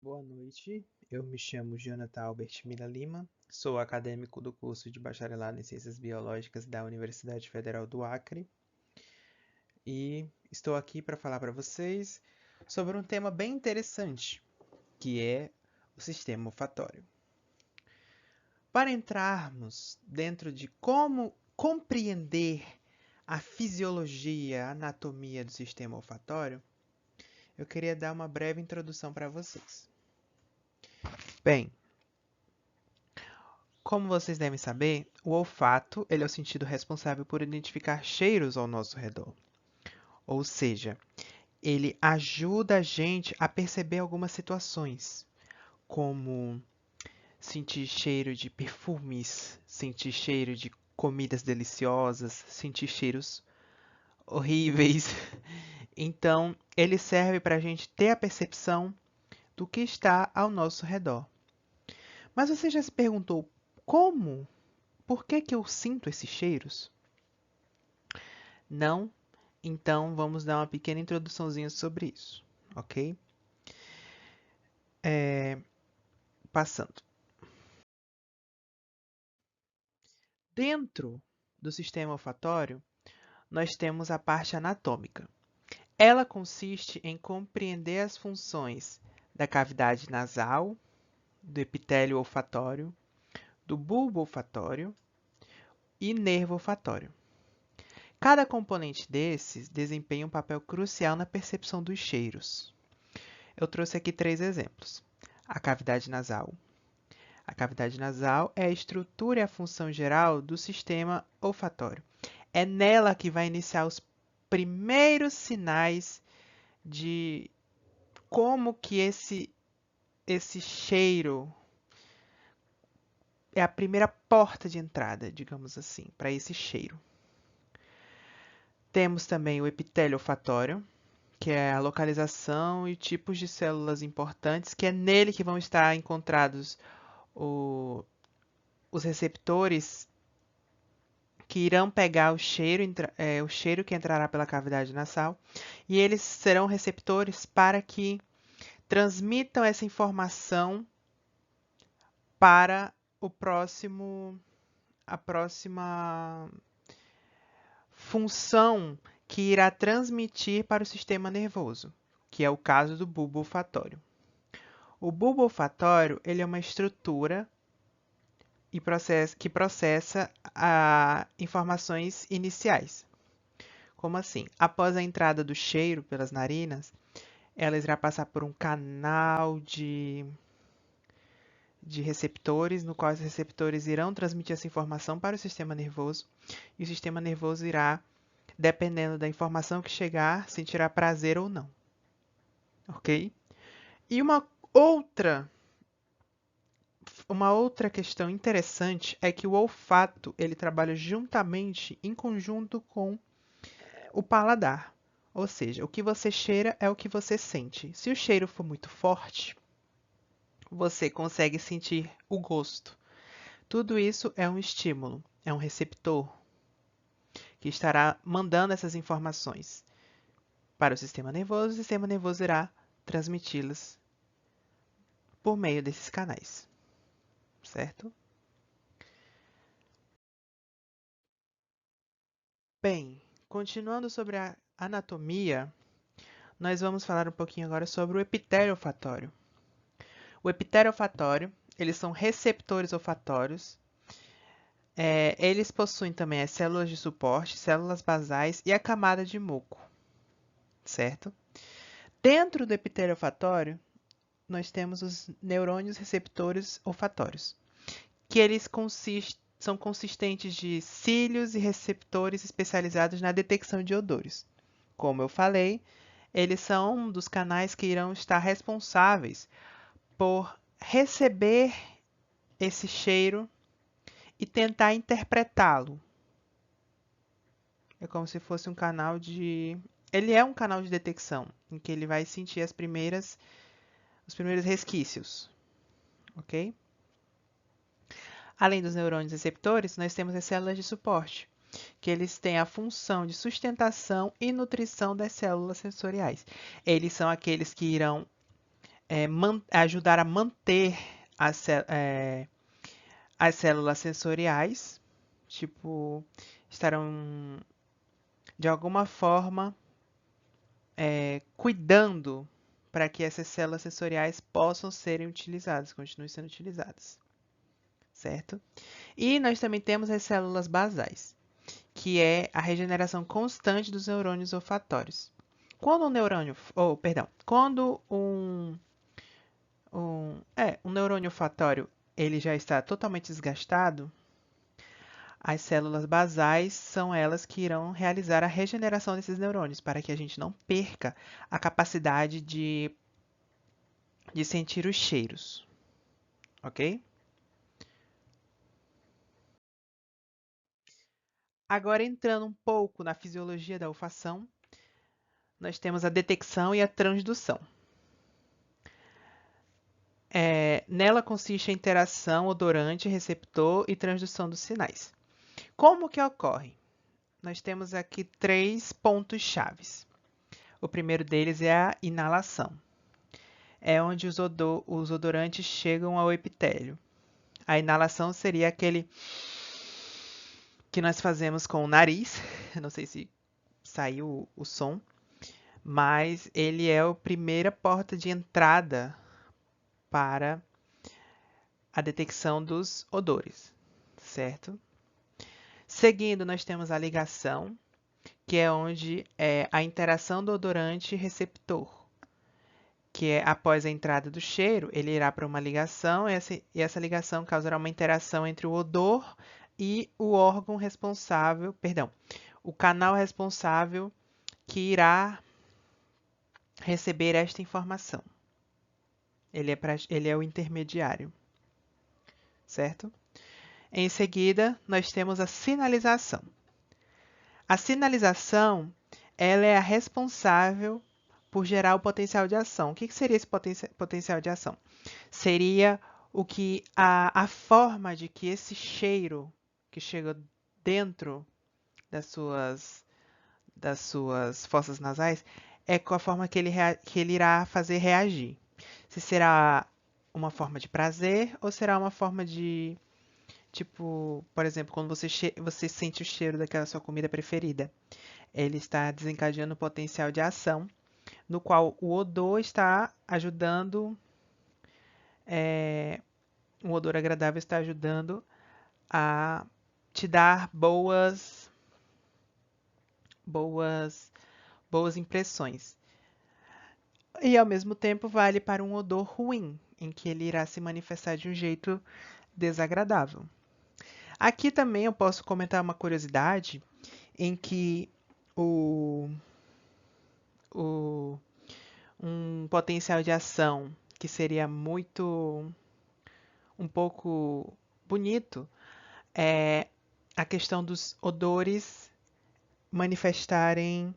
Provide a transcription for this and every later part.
Boa noite, eu me chamo Jonathan Albert Mila Lima, sou acadêmico do curso de Bacharelado em Ciências Biológicas da Universidade Federal do Acre e estou aqui para falar para vocês sobre um tema bem interessante, que é o sistema olfatório. Para entrarmos dentro de como compreender a fisiologia, a anatomia do sistema olfatório, eu queria dar uma breve introdução para vocês. Bem, como vocês devem saber, o olfato ele é o sentido responsável por identificar cheiros ao nosso redor. Ou seja, ele ajuda a gente a perceber algumas situações, como sentir cheiro de perfumes, sentir cheiro de comidas deliciosas, sentir cheiros horríveis. Então, ele serve para a gente ter a percepção do que está ao nosso redor. Mas você já se perguntou como? Por que que eu sinto esses cheiros? Não? Então vamos dar uma pequena introduçãozinha sobre isso, ok? Passando. Dentro do sistema olfatório, nós temos a parte anatômica. Ela consiste em compreender as funções da cavidade nasal, do epitélio olfatório, do bulbo olfatório e nervo olfatório. Cada componente desses desempenha um papel crucial na percepção dos cheiros. Eu trouxe aqui 3 exemplos. A cavidade nasal. A cavidade nasal é a estrutura e a função geral do sistema olfatório. É nela que vai iniciar os primeiros sinais de como que esse cheiro é a primeira porta de entrada, digamos assim, para esse cheiro. Temos também o epitélio olfatório, que é a localização e tipos de células importantes, que é nele que vão estar encontrados os receptores que irão pegar o cheiro que entrará pela cavidade nasal, e eles serão receptores para que transmitam essa informação para a próxima função que irá transmitir para o sistema nervoso, que é o caso do bulbo olfatório. O bulbo olfatório ele é uma estrutura que processa informações iniciais. Como assim? Após a entrada do cheiro pelas narinas, ela irá passar por um canal de receptores, no qual os receptores irão transmitir essa informação para o sistema nervoso, e o sistema nervoso irá, dependendo da informação que chegar, sentirá prazer ou não. Ok? E uma outra questão interessante é que o olfato ele trabalha juntamente, em conjunto com o paladar. Ou seja, o que você cheira é o que você sente. Se o cheiro for muito forte, você consegue sentir o gosto. Tudo isso é um estímulo, é um receptor que estará mandando essas informações para o sistema nervoso irá transmiti-las por meio desses canais, certo? Bem, continuando sobre a anatomia, nós vamos falar um pouquinho agora sobre o epitélio olfatório. O epitélio olfatório, eles são receptores olfatórios. Eles possuem também as células de suporte, células basais e a camada de muco, certo? Dentro do epitélio olfatório, nós temos os neurônios receptores olfatórios, que são consistentes de cílios e receptores especializados na detecção de odores. Como eu falei, eles são um dos canais que irão estar responsáveis por receber esse cheiro e tentar interpretá-lo. É como se fosse um canal de. Ele é um canal de detecção, em que ele vai sentir os primeiros resquícios, ok? Além dos neurônios receptores, nós temos as células de suporte, que eles têm a função de sustentação e nutrição das células sensoriais. Eles são aqueles que irão ajudar a manter as células sensoriais, tipo, estarão de alguma forma cuidando para que essas células sensoriais possam serem utilizadas, continuem sendo utilizadas, certo? E nós também temos as células basais, que é a regeneração constante dos neurônios olfatórios. Quando um neurônio, quando um neurônio olfatório ele já está totalmente desgastado, as células basais são elas que irão realizar a regeneração desses neurônios, para que a gente não perca a capacidade de sentir os cheiros, ok? Agora, entrando um pouco na fisiologia da olfação, nós temos a detecção e a transdução. Nela consiste a interação odorante-receptor e transdução dos sinais. Como que ocorre? Nós temos aqui 3 pontos chaves. O primeiro deles é a inalação. É onde os odorantes chegam ao epitélio. A inalação seria aquele que nós fazemos com o nariz. Não sei se saiu o som, mas ele é a primeira porta de entrada para a detecção dos odores, certo? Seguindo, nós temos a ligação, que é onde é a interação do odorante e receptor, que é após a entrada do cheiro, ele irá para uma ligação, e essa ligação causará uma interação entre o odor e o órgão responsável, perdão, o canal responsável que irá receber esta informação. Ele é o intermediário, certo? Em seguida, nós temos a sinalização. A sinalização, ela é a responsável por gerar o potencial de ação. O que seria esse potencial de ação? Seria a forma de que esse cheiro que chega dentro das suas fossas nasais é com a forma que ele irá fazer reagir. Se será uma forma de prazer ou será uma forma de, tipo, por exemplo, quando você sente o cheiro daquela sua comida preferida, ele está desencadeando o potencial de ação, no qual o odor está ajudando, o odor agradável está ajudando a te dar boas impressões. E ao mesmo tempo vale para um odor ruim, em que ele irá se manifestar de um jeito desagradável. Aqui também eu posso comentar uma curiosidade em que um potencial de ação que seria um pouco bonito é a questão dos odores manifestarem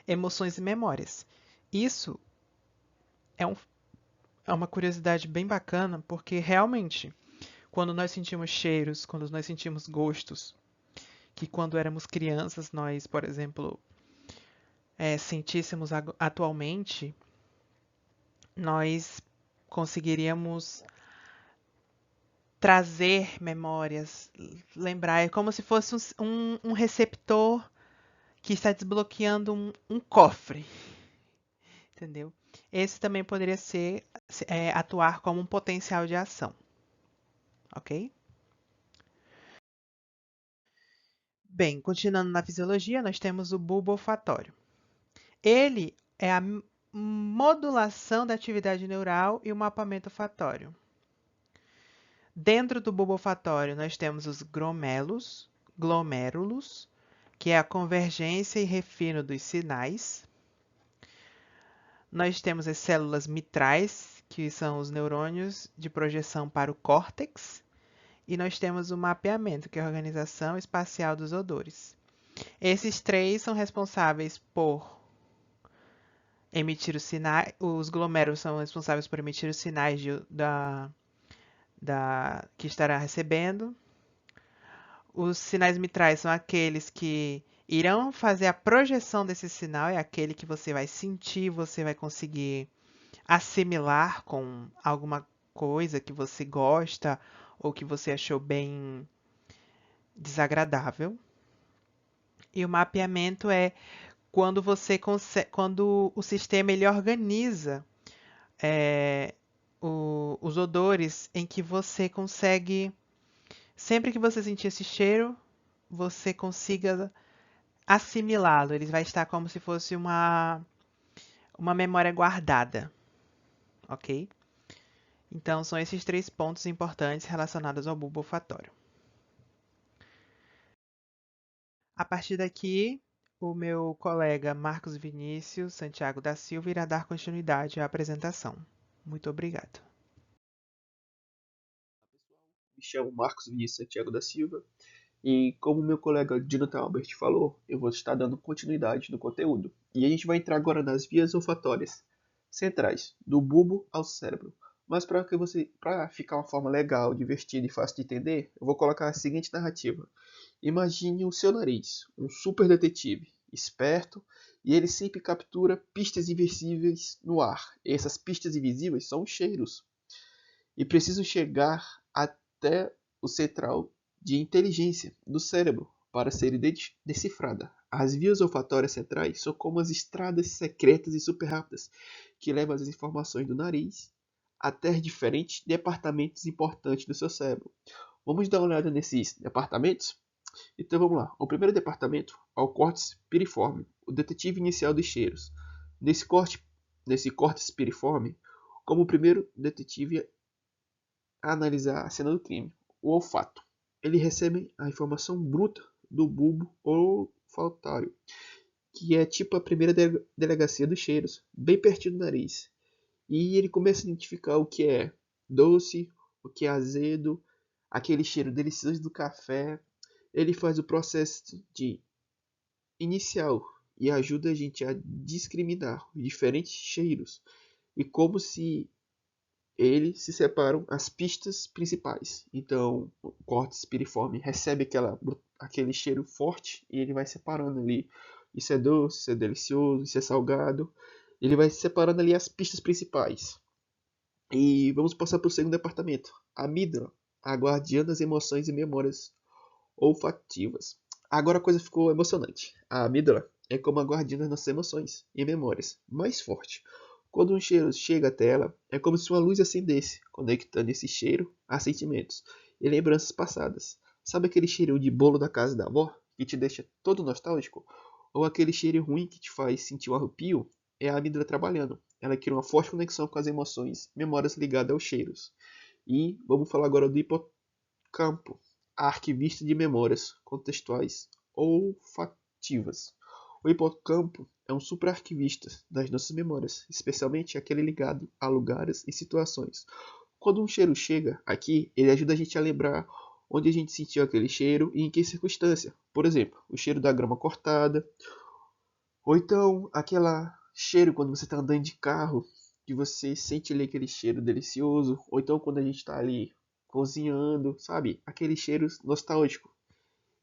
emoções e memórias. Isso é, é uma curiosidade bem bacana, porque realmente, quando nós sentimos cheiros, quando nós sentimos gostos, que quando éramos crianças nós, por exemplo, sentíssemos atualmente, nós conseguiríamos trazer memórias, lembrar. É como se fosse um receptor que está desbloqueando um cofre, entendeu? Esse também poderia atuar como um potencial de ação, ok? Bem, continuando na fisiologia, nós temos o bulbo olfatório. Ele é a modulação da atividade neural e o mapeamento olfatório. Dentro do bulbo olfatório, nós temos os glomérulos, que é a convergência e refino dos sinais. Nós temos as células mitrais, que são os neurônios de projeção para o córtex. E nós temos o mapeamento, que é a organização espacial dos odores. Esses 3 são responsáveis por emitir os sinais, os glomérulos são responsáveis por emitir os sinais que estará recebendo. Os sinais mitrais são aqueles que irão fazer a projeção desse sinal, é aquele que você vai sentir, você vai conseguir assimilar com alguma coisa que você gosta ou que você achou bem desagradável. E o mapeamento é quando quando o sistema ele organiza é, os odores em que você consegue, sempre que você sentir esse cheiro, você consiga assimilá-lo. Ele vai estar como se fosse uma memória guardada, ok? Então, são esses três pontos importantes relacionados ao bulbo olfatório. A partir daqui, o meu colega Marcos Vinícius Santiago da Silva irá dar continuidade à apresentação. Muito obrigado. Me chamo Marcos Vinícius Santiago da Silva e, como meu colega Jonathan Albert falou, eu vou estar dando continuidade no conteúdo. E a gente vai entrar agora nas vias olfatórias centrais, do bulbo ao cérebro. Mas para ficar uma forma legal, divertida e fácil de entender, eu vou colocar a seguinte narrativa. Imagine o seu nariz, um super detetive, esperto, e ele sempre captura pistas invisíveis no ar. E essas pistas invisíveis são os cheiros. E precisam chegar até o central de inteligência do cérebro para ser decifrada. As vias olfatórias centrais são como as estradas secretas e super rápidas que levam as informações do nariz até diferentes departamentos importantes do seu cérebro. Vamos dar uma olhada nesses departamentos? Então vamos lá. O primeiro departamento é o córtex piriforme, o detetive inicial dos cheiros. Nesse córtex piriforme, como o primeiro detetive a analisar a cena do crime, o olfato. Ele recebe a informação bruta do bulbo olfatório, que é tipo a primeira delegacia dos cheiros, bem pertinho do nariz. E ele começa a identificar o que é doce, o que é azedo, aquele cheiro delicioso do café. Ele faz o processo de inicial e ajuda a gente a discriminar os diferentes cheiros e como se eles se separam as pistas principais. Então, o córtex piriforme recebe aquele cheiro forte e ele vai separando ali. Isso é doce, isso é delicioso, isso é salgado. Ele vai separando ali as pistas principais. E vamos passar para o segundo departamento. A amígdala, a guardiã das emoções e memórias olfativas. Agora a coisa ficou emocionante. A amígdala é como a guardiã das nossas emoções e memórias, mais forte. Quando um cheiro chega até ela, é como se uma luz acendesse, conectando esse cheiro a sentimentos e lembranças passadas. Sabe aquele cheiro de bolo da casa da avó, que te deixa todo nostálgico? Ou aquele cheiro ruim que te faz sentir um arrepio? É a amígdala trabalhando. Ela cria uma forte conexão com as emoções, memórias ligadas aos cheiros. E vamos falar agora do hipocampo, a arquivista de memórias contextuais olfativas. O hipocampo é um superarquivista das nossas memórias, especialmente aquele ligado a lugares e situações. Quando um cheiro chega aqui, ele ajuda a gente a lembrar onde a gente sentiu aquele cheiro e em que circunstância. Por exemplo, o cheiro da grama cortada, ou então aquele cheiro quando você está andando de carro, que você sente ali aquele cheiro delicioso, ou então quando a gente está ali cozinhando, sabe? Aquele cheiro nostálgico.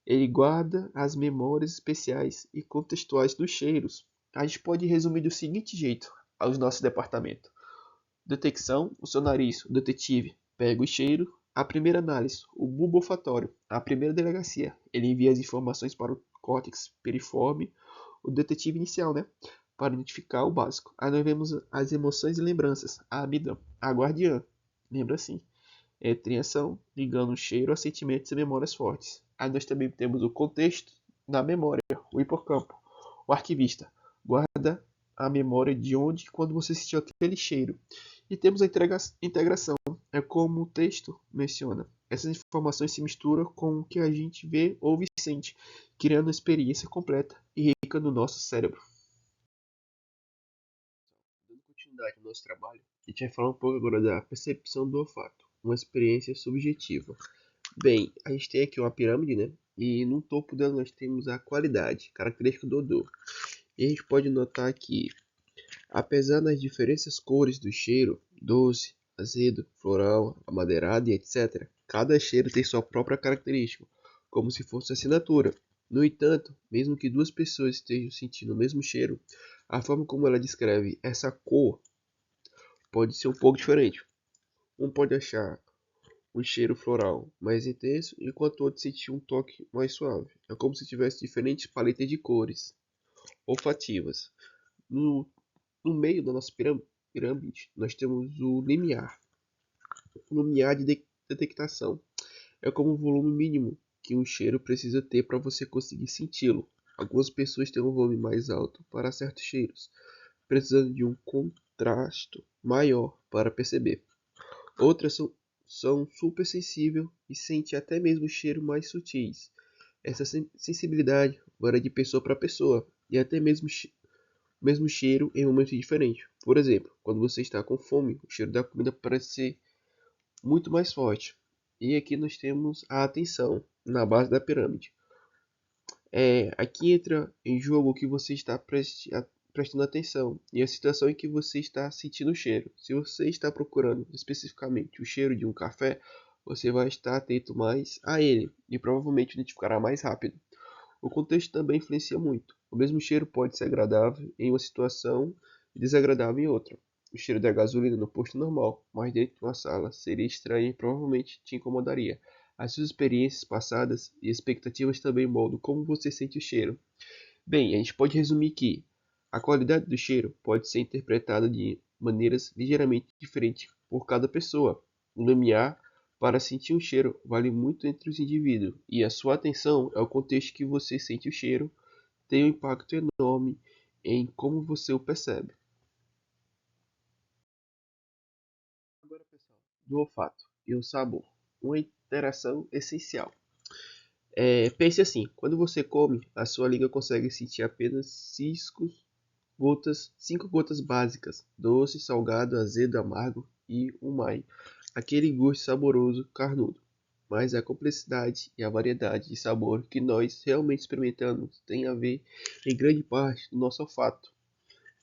Ele guarda as memórias especiais e contextuais dos cheiros. A gente pode resumir do seguinte jeito aos nossos departamentos. Detecção, o seu nariz, o detetive, pega o cheiro. A primeira análise, o bulbo olfatório, a primeira delegacia. Ele envia as informações para o córtex piriforme, o detetive inicial, né? Para identificar o básico. Aí nós vemos as emoções e lembranças. A amígdala, a guardiã. Lembra assim? É triação, ligando o cheiro a sentimentos e memórias fortes. Aí nós também temos o contexto da memória, o hipocampo. O arquivista guarda a memória de onde e quando você sentiu aquele cheiro. E temos a integração, é como o texto menciona. Essas informações se misturam com o que a gente vê, ouve e sente, criando uma experiência completa e rica no nosso cérebro. Dando continuidade ao nosso trabalho, a gente vai falar um pouco agora da percepção do olfato, uma experiência subjetiva. Bem, a gente tem aqui uma pirâmide, né? E no topo dela nós temos a qualidade, característica do odor. E a gente pode notar que, apesar das diferentes cores do cheiro, doce, azedo, floral, amadeirado e etc., cada cheiro tem sua própria característica, como se fosse assinatura. No entanto, mesmo que duas pessoas estejam sentindo o mesmo cheiro, a forma como ela descreve essa cor pode ser um pouco diferente. Um pode achar um cheiro floral mais intenso, enquanto o outro sentir um toque mais suave. É como se tivesse diferentes paletas de cores olfativas. No, no meio da nossa pirâmide, nós temos o limiar. O limiar de detectação é como o volume mínimo que um cheiro precisa ter para você conseguir senti-lo. Algumas pessoas têm um volume mais alto para certos cheiros, precisando de um contraste maior para perceber. Outras são super sensíveis e sentem até mesmo cheiros mais sutis. Essa sensibilidade varia de pessoa para pessoa e até mesmo mesmo cheiro em momentos diferentes. Por exemplo, quando você está com fome, o cheiro da comida parece ser muito mais forte. E aqui nós temos a atenção na base da pirâmide. Aqui entra em jogo o que você está prestando atenção e a situação em que você está sentindo o cheiro. Se você está procurando especificamente o cheiro de um café, você vai estar atento mais a ele e provavelmente identificará mais rápido. O contexto também influencia muito. O mesmo cheiro pode ser agradável em uma situação e desagradável em outra. O cheiro da gasolina no posto normal, mas dentro de uma sala seria estranho e provavelmente te incomodaria. As suas experiências passadas e expectativas também moldam como você sente o cheiro. Bem, a gente pode resumir que a qualidade do cheiro pode ser interpretada de maneiras ligeiramente diferentes por cada pessoa. O limiar para sentir um cheiro vale muito entre os indivíduos, e a sua atenção ao contexto que você sente o cheiro tem um impacto enorme em como você o percebe. Agora, pessoal, do olfato e o sabor, uma interação essencial. Pense assim, quando você come, a sua língua consegue sentir apenas cinco gotas básicas, doce, salgado, azedo, amargo e umami, aquele gosto saboroso, carnudo. Mas a complexidade e a variedade de sabor que nós realmente experimentamos tem a ver em grande parte do nosso olfato.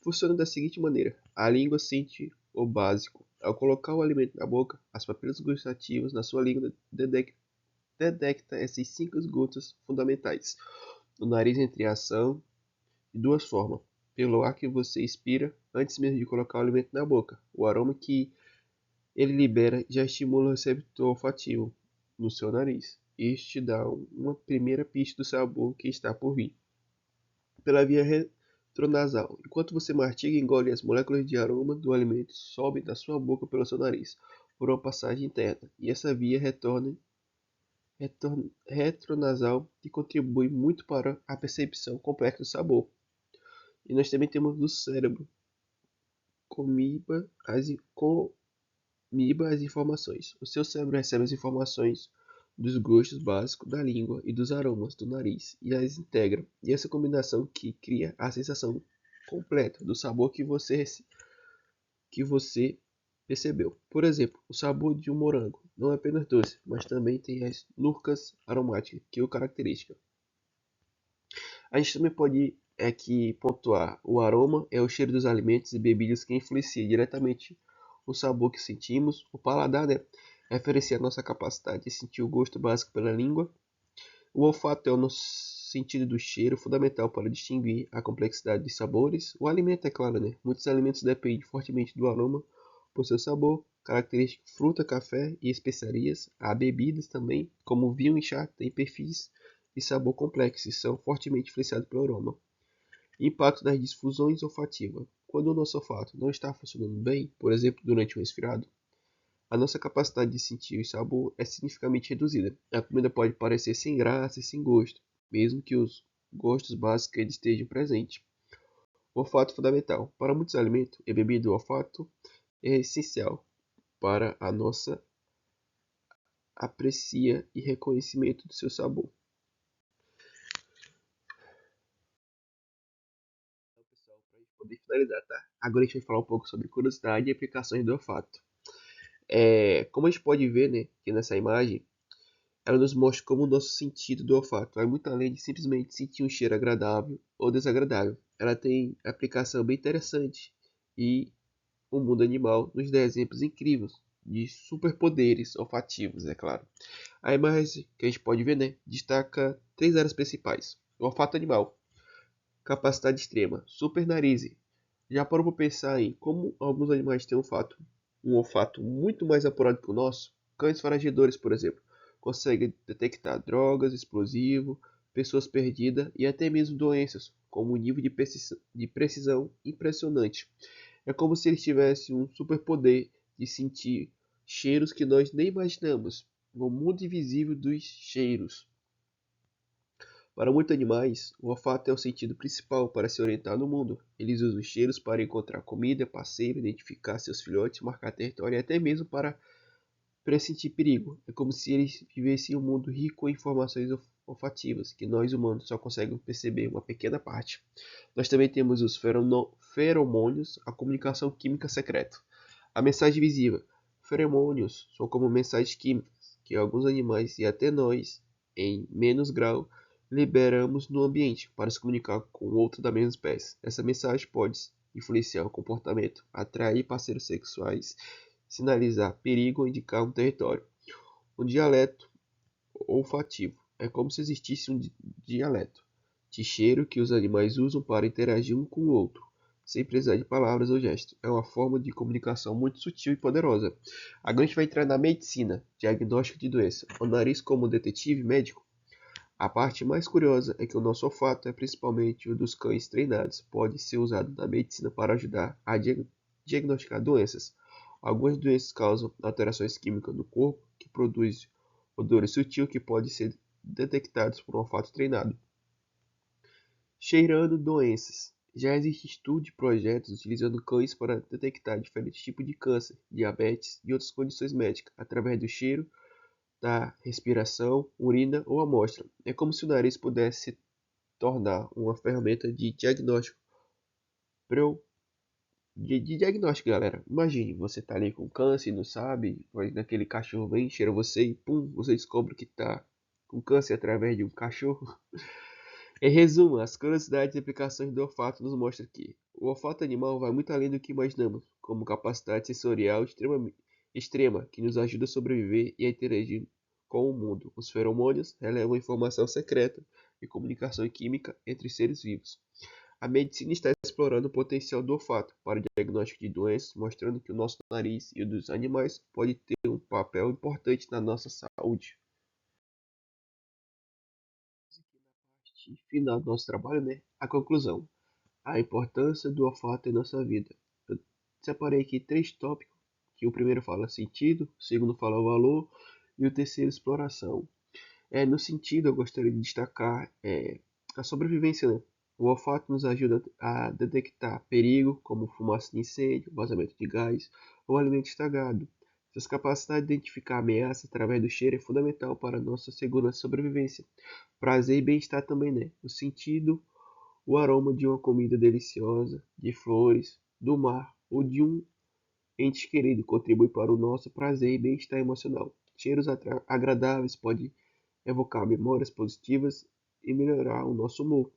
Funciona da seguinte maneira: a língua sente o básico. Ao colocar o alimento na boca, as papilas gustativas na sua língua detecta essas cinco gotas fundamentais. O nariz entra em ação de duas formas: pelo ar que você expira antes mesmo de colocar o alimento na boca. O aroma que ele libera já estimula o receptor olfativo no seu nariz. Isso te dá uma primeira pista do sabor que está por vir. Pela via retronasal. Enquanto você mastiga e engole, as moléculas de aroma do alimento sobem da sua boca pelo seu nariz, por uma passagem interna. E essa via retronasal que contribui muito para a percepção completa do sabor. E nós também temos do cérebro comiba as informações. O seu cérebro recebe as informações dos gostos básicos da língua e dos aromas do nariz e as integra. E essa combinação que cria a sensação completa do sabor que você percebeu. Por exemplo, o sabor de um morango não é apenas doce, mas também tem as nurcas aromáticas que o caracterizam. A gente também pode aqui pontuar o aroma é o cheiro dos alimentos e bebidas que influencia diretamente o sabor que sentimos. O paladar, né, referencia a nossa capacidade de sentir o gosto básico pela língua. O olfato é o nosso sentido do cheiro, fundamental para distinguir a complexidade de sabores. O alimento, é claro, né? Muitos alimentos dependem fortemente do aroma por seu sabor, característica fruta, café e especiarias. Há bebidas também, como vinho e chá, têm perfis de sabor complexos e são fortemente influenciados pelo aroma. Impacto das difusões olfativas. Quando o nosso olfato não está funcionando bem, por exemplo, durante um resfriado, a nossa capacidade de sentir o sabor é significativamente reduzida. A comida pode parecer sem graça e sem gosto, mesmo que os gostos básicos eles estejam presentes. O olfato é fundamental. Para muitos alimentos e bebidas, o olfato é essencial para a nossa aprecia e reconhecimento do seu sabor. Então, pessoal, para a gente poder finalizar, tá? Agora a gente vai falar um pouco sobre curiosidade e aplicações do olfato. Como a gente pode ver, né, aqui nessa imagem, ela nos mostra como o nosso sentido do olfato vai muito além de simplesmente sentir um cheiro agradável ou desagradável. Ela tem aplicação bem interessante e o mundo animal nos dá exemplos incríveis de superpoderes olfativos, é claro. A imagem que a gente pode ver, né, destaca 3 áreas principais. O olfato animal, capacidade extrema, super nariz. Já parou para pensar em como alguns animais têm um olfato muito mais apurado que o nosso? Cães farejadores, por exemplo, conseguem detectar drogas, explosivo, pessoas perdidas e até mesmo doenças, com um nível de precisão impressionante. É como se eles tivessem um superpoder de sentir cheiros que nós nem imaginamos, no mundo invisível dos cheiros. Para muitos animais, o olfato é o sentido principal para se orientar no mundo. Eles usam cheiros para encontrar comida, passeio, identificar seus filhotes, marcar território e até mesmo para pressentir perigo. É como se eles vivessem um mundo rico em informações olfativas, que nós humanos só conseguimos perceber uma pequena parte. Nós também temos os feromônios, a comunicação química secreta. A mensagem visível. Feromônios são como mensagens químicas que alguns animais e até nós, em menos grau, liberamos no ambiente para se comunicar com outro da mesma espécie. Essa mensagem pode influenciar o comportamento, atrair parceiros sexuais, sinalizar perigo ou indicar um território. Um dialeto olfativo é como se existisse um dialeto de cheiro que os animais usam para interagir um com o outro, sem precisar de palavras ou gestos. É uma forma de comunicação muito sutil e poderosa. Agora a gente vai entrar na medicina, diagnóstico de doença. O nariz como detetive médico. A parte mais curiosa é que o nosso olfato é principalmente o dos cães treinados. Pode ser usado na medicina para ajudar a diagnosticar doenças. Algumas doenças causam alterações químicas no corpo que produzem odores sutis que podem ser detectados por um olfato treinado. Cheirando doenças. Já existem estudos e projetos utilizando cães para detectar diferentes tipos de câncer, diabetes e outras condições médicas através do cheiro, da respiração, urina ou amostra. É como se o nariz pudesse se tornar uma ferramenta de diagnóstico. De diagnóstico, galera. Imagine, você tá ali com câncer e não sabe, vai naquele cachorro vem, cheira você e pum, você descobre que tá com câncer através de um cachorro. Em resumo, as curiosidades e aplicações do olfato nos mostram que o olfato animal vai muito além do que imaginamos, como capacidade sensorial extrema que nos ajuda a sobreviver e a interagir com o mundo. Os feromônios relevam informação secreta e comunicação química entre seres vivos. A medicina está explorando o potencial do olfato para o diagnóstico de doenças, mostrando que o nosso nariz e o dos animais pode ter um papel importante na nossa saúde. Final do nosso trabalho, né? A conclusão. A importância do olfato em nossa vida. Eu separei aqui 3 tópicos, que o primeiro fala sentido, o segundo fala valor e o terceiro exploração. No sentido, eu gostaria de destacar a sobrevivência, né? O olfato nos ajuda a detectar perigo, como fumaça de incêndio, vazamento de gás ou alimento estragado. Essa capacidade de identificar ameaças através do cheiro é fundamental para a nossa segurança e sobrevivência. Prazer e bem-estar também, né? O sentido, o aroma de uma comida deliciosa, de flores, do mar ou de um ente querido contribui para o nosso prazer e bem-estar emocional. Cheiros agradáveis podem evocar memórias positivas e melhorar o nosso humor.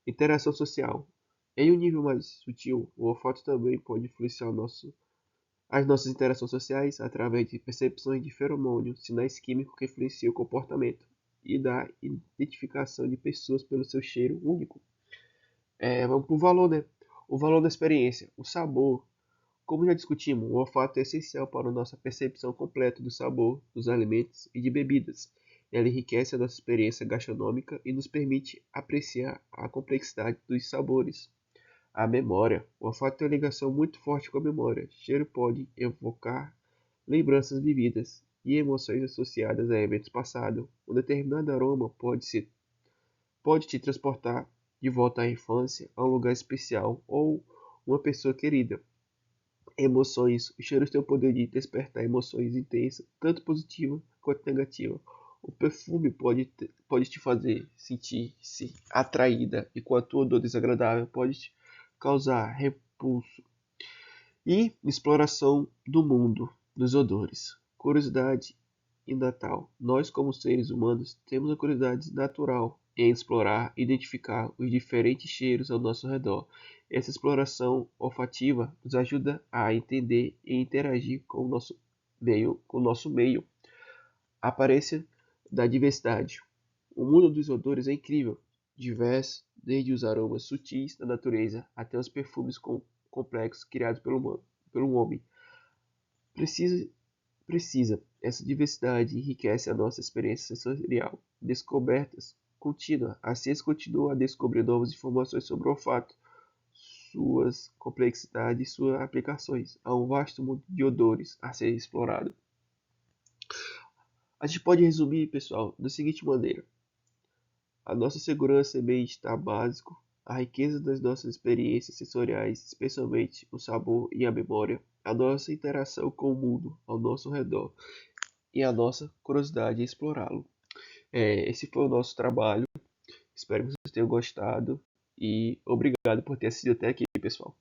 Interação social. Em um nível mais sutil, o olfato também pode influenciar as nossas interações sociais através de percepções de feromônios, sinais químicos que influenciam o comportamento e da identificação de pessoas pelo seu cheiro único. Vamos para o valor, né? O valor da experiência, o sabor. Como já discutimos, o olfato é essencial para a nossa percepção completa do sabor dos alimentos e de bebidas. Ela enriquece a nossa experiência gastronômica e nos permite apreciar a complexidade dos sabores. A memória. O olfato tem uma ligação muito forte com a memória. Cheiro pode evocar lembranças vividas e emoções associadas a eventos passados. Um determinado aroma pode te transportar de volta à infância, a um lugar especial ou uma pessoa querida. Emoções. Os cheiros têm o poder de despertar emoções intensas, tanto positivas quanto negativas. O perfume pode te fazer sentir-se atraída, enquanto o odor desagradável pode te causar repulso. E exploração do mundo dos odores. Curiosidade e Natal. Nós, como seres humanos, temos a curiosidade natural em explorar e identificar os diferentes cheiros ao nosso redor. Essa exploração olfativa nos ajuda a entender e interagir com o nosso com o nosso meio. A aparência da diversidade. O mundo dos odores é incrível, diverso, desde os aromas sutis da natureza até os perfumes complexos criados pelo homem. Precisa. Essa diversidade enriquece a nossa experiência sensorial. Descobertas contínua. A ciência continua a descobrir novas informações sobre o olfato, suas complexidades e suas aplicações. Há um vasto mundo de odores a ser explorado. A gente pode resumir, pessoal, da seguinte maneira: a nossa segurança e bem-estar básico, a riqueza das nossas experiências sensoriais, especialmente o sabor e a memória, a nossa interação com o mundo ao nosso redor e a nossa curiosidade em explorá-lo. Esse foi o nosso trabalho. Espero que vocês tenham gostado e obrigado por ter assistido até aqui, pessoal.